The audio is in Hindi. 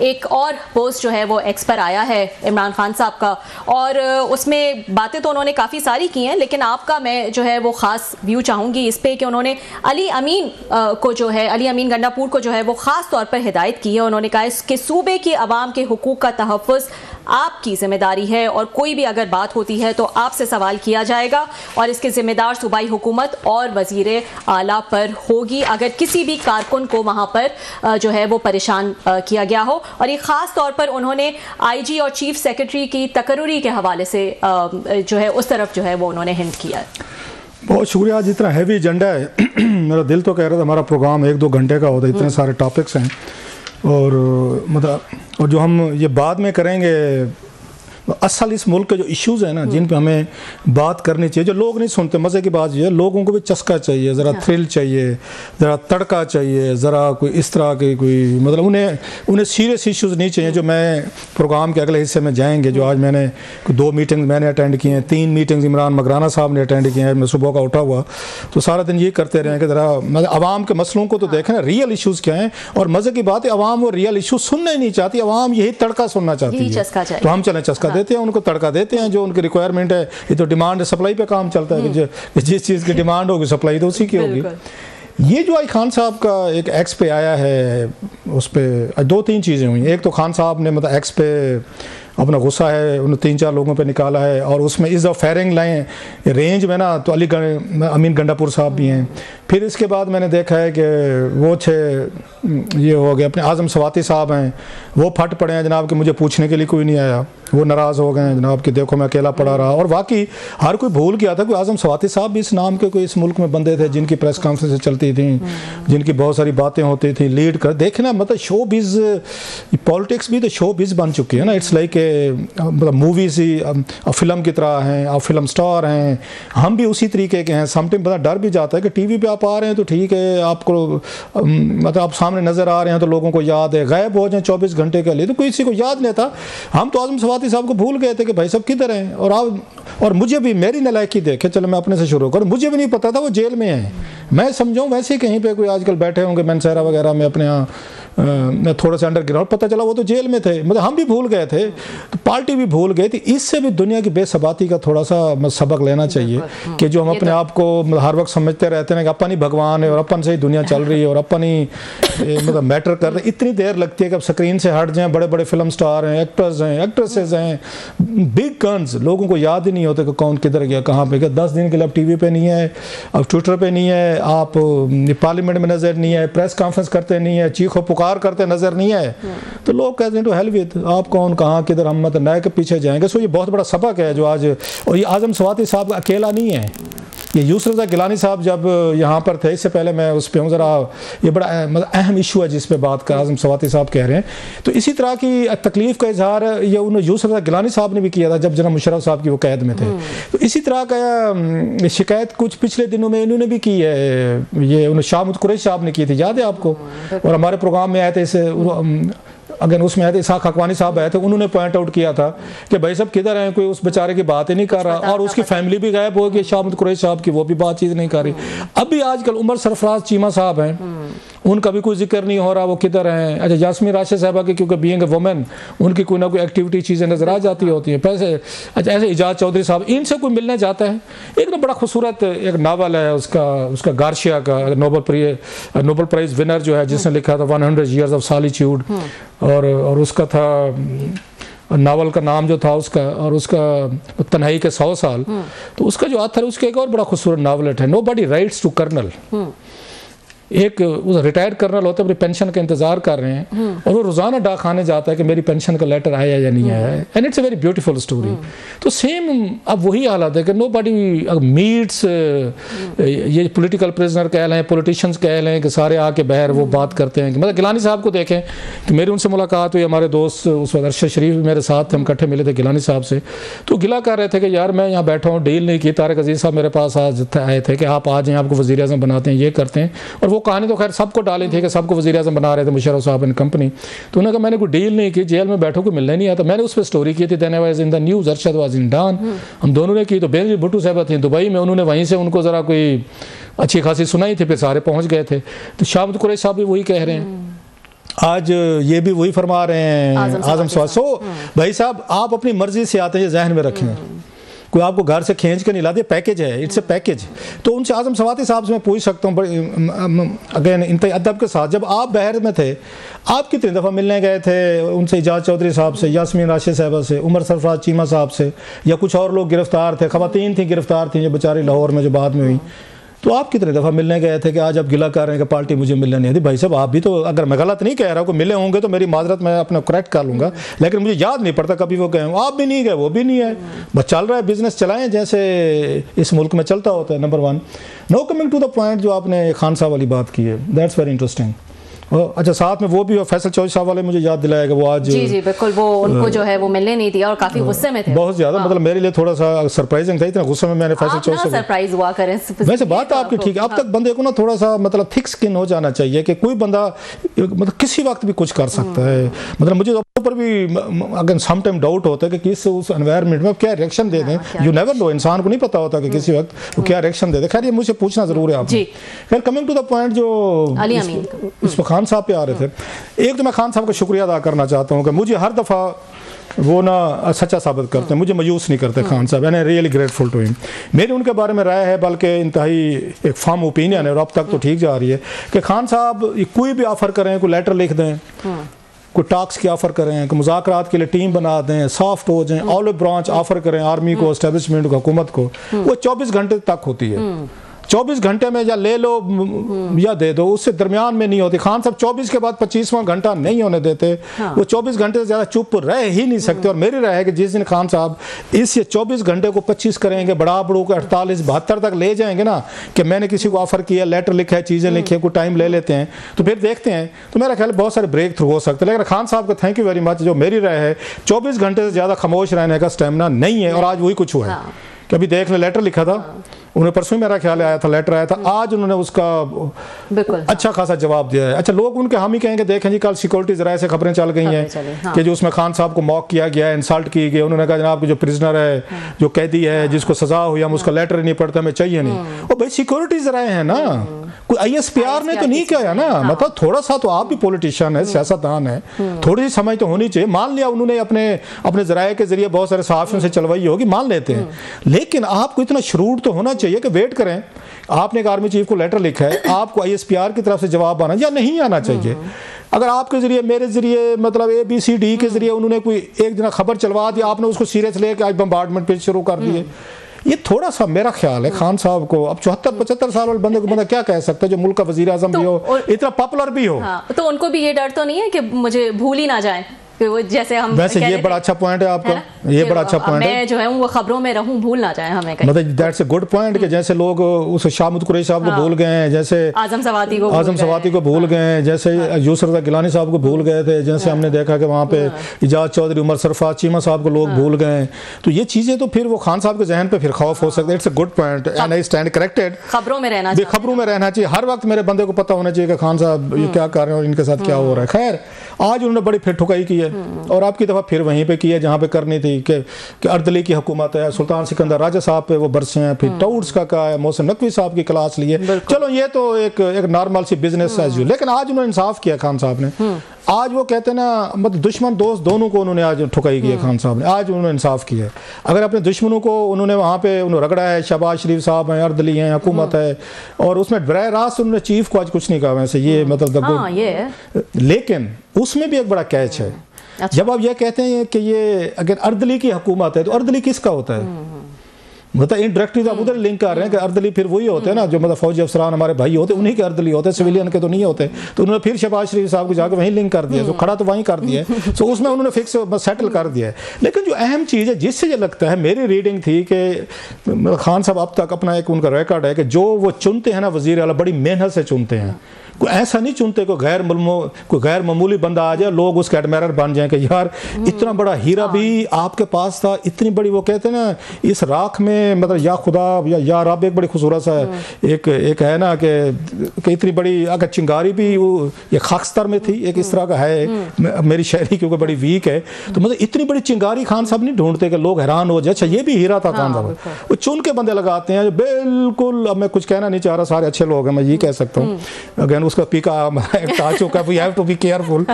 एक और पोस्ट जो है वो एक्स पर आया है इमरान खान साहब का, और उसमें बातें तो उन्होंने काफ़ी सारी की हैं, लेकिन आपका मैं जो है वो ख़ास व्यू चाहूँगी इस पे कि उन्होंने अली अमीन को जो है, अली अमीन गंडापुर को जो है वो ख़ास तौर पर हिदायत की है। उन्होंने कहा कि सूबे की आवाम के हुकूक का तहफ़्फ़ुज़ आपकी जिम्मेदारी है और कोई भी अगर बात होती है तो आपसे सवाल किया जाएगा और इसके जिम्मेदार सूबाई हुकूमत और वज़ीर आला पर होगी अगर किसी भी कारकुन को वहाँ पर जो है वो परेशान किया गया हो। और ये ख़ास तौर पर उन्होंने आईजी और चीफ सेक्रेटरी की तकर्री के हवाले से जो है उस तरफ जो है वो उन्होंने हिंट किया। बहुत शुक्रिया। आज इतना हैवी एजेंडा है मेरा दिल तो कह रहा था हमारा प्रोग्राम 1-2 घंटे का होता है, इतने सारे टॉपिक्स हैं और मतलब और जो हम ये बाद में करेंगे असल इस मुल्क के जो इश्यूज़ हैं ना जिन पे हमें बात करनी चाहिए, जो लोग नहीं सुनते। मज़े की बात ये है लोगों को भी चस्का चाहिए, ज़रा थ्रिल चाहिए, ज़रा तड़का चाहिए, ज़रा कोई इस तरह की कोई मतलब उन्हें सीरियस इश्यूज़ नहीं चाहिए जो मैं प्रोग्राम के अगले हिस्से में जाएंगे। जो आज मैंने 2 मीटिंग मैंने अटेंड किए हैं, 3 मीटिंग्स इमरान मकराना साहब ने अटेंड किए हैं, मैं सुबह का उठा हुआ तो सारा दिन ये करते रहे कि ज़रा मतलब आवाम के मसलों को तो देखें ना, रियल इशूज़ क्या हैं। और मज़े की बात है आवाम वो रियल इशूज़ सुनना ही नहीं चाहती, आवाम यही तड़का सुनना चाहती है। तो हम चलें चस्का देते हैं, उनको तड़का देते हैं जो उनकी रिक्वायरमेंट है। ये तो डिमांड सप्लाई पे काम चलता है कि जिस चीज़ की डिमांड होगी सप्लाई तो उसी की होगी। ये जो आई खान साहब का एक एक्स पे आया है उस पर 2-3 चीज़ें हुई। एक तो खान साहब ने मतलब एक्स पे अपना गुस्सा है उन्होंने 3-4 लोगों पे निकाला है और उसमें is the firing line range में ना तो अली अमीन गंडापुर साहब भी हैं। फिर इसके बाद मैंने देखा है कि वो ये हो गए अपने आज़म सवाती साहब हैं, वो फट पड़े हैं जनाब कि मुझे पूछने के लिए कोई नहीं आया, वो नाराज़ हो गए हैं जनाब कि देखो मैं अकेला पड़ा रहा। और वाकई हर कोई भूल गया था कि आज़म सवाती साहब भी इस नाम के कोई इस मुल्क में बंदे थे जिनकी प्रेस कॉन्फ्रेंसें चलती थी, जिनकी बहुत सारी बातें होती थी लीड कर। देखना मतलब शो बिज़ पॉलिटिक्स भी तो शो बिज़ बन चुकी है ना। इट्स लाइक मतलब मूवीज़ ही फिल्म की तरह हैं, आप फिल्म स्टार हैं, हम भी उसी तरीके के हैं। समटाइम बड़ा डर भी जाता है कि टीवी पे आप आ रहे हैं तो ठीक है आपको मतलब आप सामने नज़र आ रहे हैं तो लोगों को याद है, गायब हो जाए 24 घंटे के लिए तो किसी को याद नहीं था। हम तो आज़म सवाती साहब को भूल गए थे कि भाई सब किधर हैं। और मुझे भी मेरी नलायकी देखे, चलो मैं अपने से शुरू करूँ, मुझे भी नहीं पता था वो जेल में है। मैं समझाऊँ वैसे ही कहीं पे कोई आजकल बैठे होंगे मनसेरा वगैरह में अपने यहाँ थोड़ा सा अंडरग्राउंड, पता चला वो तो जेल में थे। मतलब हम भी भूल गए थे तो पार्टी भी भूल गई थी। इससे भी दुनिया की बेसबाती का थोड़ा सा सबक लेना चाहिए कि जो हम अपने आप को हर वक्त समझते रहते हैं कि अपन ही भगवान है और अपन से ही दुनिया चल रही है और अपन ही मतलब मैटर कर रहे। इतनी देर लगती है कि अब स्क्रीन से हट जाएं, बड़े बड़े फिल्म स्टार हैं, एक्टर्स हैं, एक्ट्रेसेस हैं, बिग गन्स, लोगों को याद ही नहीं होता कि कौन किधर गया कहाँ पे गया। 10 दिन के लिए अब टीवी पे नहीं है, अब ट्विटर पे नहीं है, आप पार्लियामेंट में नज़र नहीं है, प्रेस कॉन्फ्रेंस करते नहीं है, चीखो पुकार करते नज़र नहीं है। तो लोग कहते हैं टू हेल विद, आप कौन कहाँ किधर, हम मतलब नए के पीछे जाएंगे। सो ये बहुत बड़ा सबक है जो आज, और ये आज़म सवाती साहब अकेला नहीं है, ये यूसुफ रज़ा गिलानी साहब जब यहाँ पर थे, इससे पहले मैं उस पर हूँ ज़रा, ये बड़ा मतलब अहम इशू है जिस पे बात कर आज़म सवाती साहब कह रहे हैं। तो इसी तरह की तकलीफ़ का इजहार ये उन्होंने यूसुफ रज़ा गिलानी साहब ने भी किया था जब जनाब मुशर्रफ साहब की वो कैद में थे। तो इसी तरह का शिकायत कुछ पिछले दिनों में इन्होंने भी की है, ये उन्होंने शाह कुरैशी साहब ने की थी, याद है आपको। और हमारे प्रोग्राम में आए थे इसे अगर उसमें आए थे इसाक हकवानी साहब आए थे, उन्होंने पॉइंट आउट किया था कि भाई सब किधर हैं, कोई उस बेचारे की बात ही नहीं कर रहा। और उसकी फैमिली भी गायब हो गई शाह कुरैशी साहब की, वो भी बातचीत नहीं कर रही। अभी आजकल उमर सरफराज चीमा साहब हैं, उनका भी कोई जिक्र नहीं हो रहा, वो किधर हैं। अच्छा यास्मीन राशिद साहबा की क्योंकि बीइंग ए वुमेन उनकी कोई ना कोई एक्टिविटी चीज़ें नज़र आ जाती होती हैं पैसे। अच्छा ऐसे इजाज़ चौधरी साहब, इनसे कोई मिलने जाता है। एक ना बड़ा खूबसूरत एक नावल है उसका गार्शिया का, नोबल प्राइज़ विनर जो है जिसने लिखा था 100 Years of Solitude, और उसका था नावल का नाम जो था उसका, और उसका तन्हाई के 100 साल। तो उसका जो आथर उसका एक और बड़ा खूबसूरत नावलेट है, नोबडी राइट्स टू कर्नल। एक रिटायर्ड कर्नल होते अपनी पेंशन का इंतजार कर रहे हैं और वो रोज़ाना डाक खाने जाता है कि मेरी पेंशन का लेटर आया या नहीं आया है। And it's a very beautiful story. तो सेम अब वही हालत है कि नो बडी मीट्स, ये पॉलिटिकल प्रिजनर कह लें, पॉलिटिशियंस कह लें कि सारे आके बहर वो बात करते हैं कि मतलब गिलानी साहब को देखें कि मेरी उनसे मुलाकात हुई, हमारे दोस्त उस वक्त अरशद शरीफ मेरे साथ थे, हम इकट्ठे मिले थे गिलानी साहब से। तो गिला कर रहे थे कि यार मैं यहाँ बैठा हूँ, डील नहीं की, तारिक अजीज़ साहब मेरे पास आज आए थे कि आप आ जाएँ, आपको वज़ीर आज़म बनाते हैं, ये करते हैं। और वो कहानी तो खैर सबको डाली थी कि सबको वज़ीर आज़म बना रहे थे मुशर्रफ साहब एंड कंपनी। तो उन्होंने कहा मैंने कोई डील नहीं की, जेल में बैठो को मिलने नहीं आता। मैंने उस पर स्टोरी की थी, then I was in the news, Arshad was in Dawn, हम दोनों ने की। तो बेनज़ीर भुट्टो साहब थी दुबई में, उन्होंने वहीं से उनको ज़रा कोई अच्छी खासी सुनाई थी, फिर सारे पहुँच गए थे। तो शाह कुरैशी साहब भी वही कह रहे हैं आज ये भी वही फरमा रहे हैं आजम सवाद। सो भाई साहब आप अपनी मर्जी से आते हैं, जहन में रखें, कोई आपको घर से खींच के नहीं लाते, पैकेज है, इट्स ए पैकेज। तो उनसे आजम सवाती साहब से मैं पूछ सकता हूँ अगेन इंतहा अदब के साथ, जब आप बहर में थे आप कितनी दफ़ा मिलने गए थे उनसे, इजाज़ चौधरी साहब से, यास्मीन राशिद साहबा से, उमर सरफराज चीमा साहब से, या कुछ और लोग गिरफ्तार थे, ख़वातीन थी गिरफ्तार थी जो बेचारी लाहौर में जो बाद में हुई, तो आप कितने दफ़ा मिलने गए थे कि आज आप गिला कर रहे हैं कि पार्टी मुझे मिलने नहीं आती? भाई साहब आप भी तो, अगर मैं गलत नहीं कह रहा हूँ, को मिले होंगे तो मेरी माजरत मैं अपना करेक्ट कर लूँगा, लेकिन मुझे याद नहीं पड़ता कभी वो गए हों। आप भी नहीं गए, वो भी नहीं है, बस चल रहा है, बिजनेस चलाएं जैसे इस मुल्क में चलता होता है। Number 1 no coming to the point जो आपने खान साहब वाली बात की है, दैट्स वेरी इंटरेस्टिंग। अच्छा साथ में वो भी फैसल चौधरी साहब वाले मुझे याद दिलाएगा, वो आज जी बिल्कुल, वो उनको जो है वो मिलने नहीं दिया और काफी गुस्से में थे, बहुत ज्यादा। मतलब मेरे लिए थोड़ा सा सरप्राइजिंग था, इतना गुस्से में मैंने फैसल चौधरी साहब सरप्राइज हुआ करें। वैसे बात आपकी ठीक है, अब तक बंदे को ना थोड़ा सा मतलब थिक स्किन हो जाना चाहिए कि कोई बंदा मतलब किसी वक्त भी कुछ कर सकता है। मतलब मुझे पर भी अगर सम टाइम डाउट होता है कि किस उस एनवायरनमेंट में क्या रिएक्शन दे दें, यू नेवर नो, इंसान को नहीं पता होता कि किसी वक्त वो क्या रिएक्शन दे दे। खैर ये मुझे पूछना जरूर है आपसे। खैर कमिंग टू द पॉइंट जो इस पर खान साहब पे आ रहे थे, एक तो मैं खान साहब का शुक्रिया अदा करना चाहता हूँ कि मुझे हर दफ़ा वो ना सच्चा साबित करते हैं, मुझे मायूस नहीं करते खान साहब, and I really grateful to him. मेरी उनके बारे में राय है, बल्कि इंतहाई एक फर्म ओपिनियन है और अब तक तो ठीक जा रही है कि खान साहब कोई भी ऑफ़र करें, कोई लेटर लिख दें, कोई टॉक्स की ऑफ़र करें, कि मुज़ाकरात के लिए टीम बना दें, सॉफ्ट हो जाएं, ऑलिव ब्रांच ऑफ़र करें आर्मी को, एस्टेब्लिशमेंट को, हुकूमत को, वो 24 घंटे तक होती है। 24 घंटे में या ले लो या दे दो, उससे दरमियान में नहीं होती। खान साहब 24 के बाद 25वां घंटा नहीं होने देते। वो 24 घंटे से ज़्यादा चुप रह ही नहीं सकते। और मेरी राय है कि जिस दिन खान साहब इस 24 घंटे को 25 करेंगे, बड़ा बड़ों को 48 72 तक ले जाएंगे ना, कि मैंने किसी को ऑफर किया, लेटर लिखा है, चीज़ें लिखी है, कोई टाइम ले लेते हैं, तो फिर देखते हैं, तो मेरा ख्याल बहुत सारे ब्रेक थ्रू हो सकते हैं। लेकिन खान साहब को थैंक यू वेरी मच। जो मेरी राय है 24 घंटे से ज़्यादा खामोश रहने का स्टेमिना नहीं है, और आज वही कुछ हुआ है। कभी देख ले, लेटर लिखा था उन्हें, परसों मेरा ख्याल आया था लेटर आया था, आज उन्होंने उसका अच्छा खासा जवाब दिया है। अच्छा लोग उनके हामी कहेंगे देखें जी कल सिक्योरिटी ज़राए से खबरें चल गई हैं कि जो उसमें खान साहब को मॉक किया गया है, इंसल्ट की गई। उन्होंने कहा जनाब जो प्रिजनर है, जो कैदी है, जिसको सजा हुई, हम उसका लेटर नहीं पढ़ते, हमें चाहिए नहीं। और भाई सिक्योरिटी ज़राए हैं ना, कोई ISPR ने तो नहीं किया ना। मतलब थोड़ा सा तो आप भी पॉलिटिशियन है, सियासतदान है, थोड़ी सी समझ तो होनी चाहिए। मान लिया उन्होंने अपने ज़राए के जरिए बहुत सारे सहाफ़ियों से चलवाई होगी, मान लेते हैं, लेकिन आपको इतना शरूर तो होना चाहिए कि वेट करें। आपने एक आर्मी चीफ को लेटर लिखा है, आपको ISPR की तरफ से जवाब आना या नहीं आना चाहिए। अगर आपके जरिए, मेरे जरिए, मतलब ABCD के जरिए उन्होंने कोई एक दिन खबर चलवा दी, आपने उसको सीरियस लेके आज बम्बार्डमेंट पे शुरू कर दिए, ये थोड़ा सा मेरा ख्याल है खान साहब को। अब 74-75 साल वाले बंदे को बंदा क्या कह सकता है, जो मुल्क का वजीर आजम भी हो, इतना पॉपुलर भी हो। तो उनको भी ये डर तो नहीं है कि मुझे भूल ही ना जाए, जैसे हम वैसे ये बड़ा अच्छा पॉइंट है आपका, ये बड़ा अच्छा पॉइंट है। मैं जो है वो खबरों में रहूं, भूल ना जाए हमें कहीं। मतलब दैट्स ए गुड पॉइंट कि जैसे लोग उस शामुद कुरैशी साहब को भूल गए हैं, जैसे आजम सवाती को भूल गए हैं, जैसे यूसुफ रज़ा गिलानी साहब को भूल गए थे, जैसे हमने देखा कि वहाँ पे इजाज़ चौधरी, उमर सरफराज चीमा साहब को लोग भूल गए। तो ये चीज़ें तो फिर वो खान साहब के जहन पे फिर खौफ हो सकता है। It's a good point and I stand corrected. खबरों में रहना चाहिए, हर वक्त मेरे बंदे को पता होना चाहिए कि खान साहब ये क्या कर रहे हैं और इनके साथ क्या हो रहा है। खैर आज उन्होंने बड़ी फिर ठुकाई की है, और आपकी दफ़ा फिर वहीं पे की है जहाँ पे करनी थी कि अर्दली की हुकूमत है, सुल्तान सिकंदर राजा साहब पे वो बरसे हैं, फिर टाउट्स का है, मोहसिन नकवी साहब की क्लास लिए। चलो ये तो एक नॉर्मल सी बिजनेस एज यूजुअल। लेकिन आज उन्होंने इंसाफ किया खान साहब ने। आज वो कहते हैं ना, मतलब दुश्मन दोस्त दोनों को उन्होंने आज ठुकाई की है खान साहब ने। आज उन्होंने इंसाफ किया है। अगर अपने दुश्मनों को उन्होंने वहाँ पे उन्होंने रगड़ा है, शहबाज शरीफ साहब हैं, अर्दली हैं, हुकूमत है, और उसमें बराह रास्त उन्होंने चीफ को आज कुछ नहीं कहा वैसे, ये मतलब लेकिन उसमें भी एक बड़ा कैच है। अच्छा। जब आप ये कहते हैं कि ये अगर अर्दली की हुकूमत है, तो अर्दली किसका होता है? मतलब इनडायरेक्टली आप उधर लिंक कर रहे हैं कि अर्दली फिर वही होते हैं ना, जो मतलब फौजी अफसरान हमारे भाई होते, उन्हीं के अर्दली होते हैं, सिविलियन के तो नहीं होते। तो उन्होंने फिर शहबाज शरीफ साहब को जाकर वहीं लिंक कर दिया, तो खड़ा तो वहीं कर दिया है, तो उसमें उन्होंने फिक्स सेटल कर दिया है। लेकिन जो अहम चीज़ है जिससे ये लगता है, मेरी रीडिंग थी कि खान साहब अब तक अपना एक उनका रिकॉर्ड है कि जो वो चुनते हैं ना वज़ीर आला, बड़ी मेहनत से चुनते हैं। कोई ऐसा नहीं चुनते कोई गैर मामूली बंदा आ जाए, लोग उसके एडमायर बन जाए कि यार इतना बड़ा हीरा भी आपके पास था, इतनी बड़ी, वो कहते हैं ना, इस राख में में मतलब या खुदा या रब एक बड़ी खूबसूरत सा एक है ना कि इतनी बड़ी अगर चिंगारी भी वो ये खाकस्तर में थी, एक इस तरह का है, मेरी शायरी क्योंकि बड़ी वीक है, तो मतलब इतनी बड़ी चिंगारी खान साहब नहीं ढूंढते कि लोग हैरान हो जाए, अच्छा ये भी हीरा था खान साहब। वो चुन के बंदे लगाते हैं बिल्कुल। अब मैं कुछ कहना नहीं चाह रहा, सारे अच्छे लोग हैं, मैं ये कह सकता हूँ। अगेन उसका पीका आ चुका है, we have to be careful.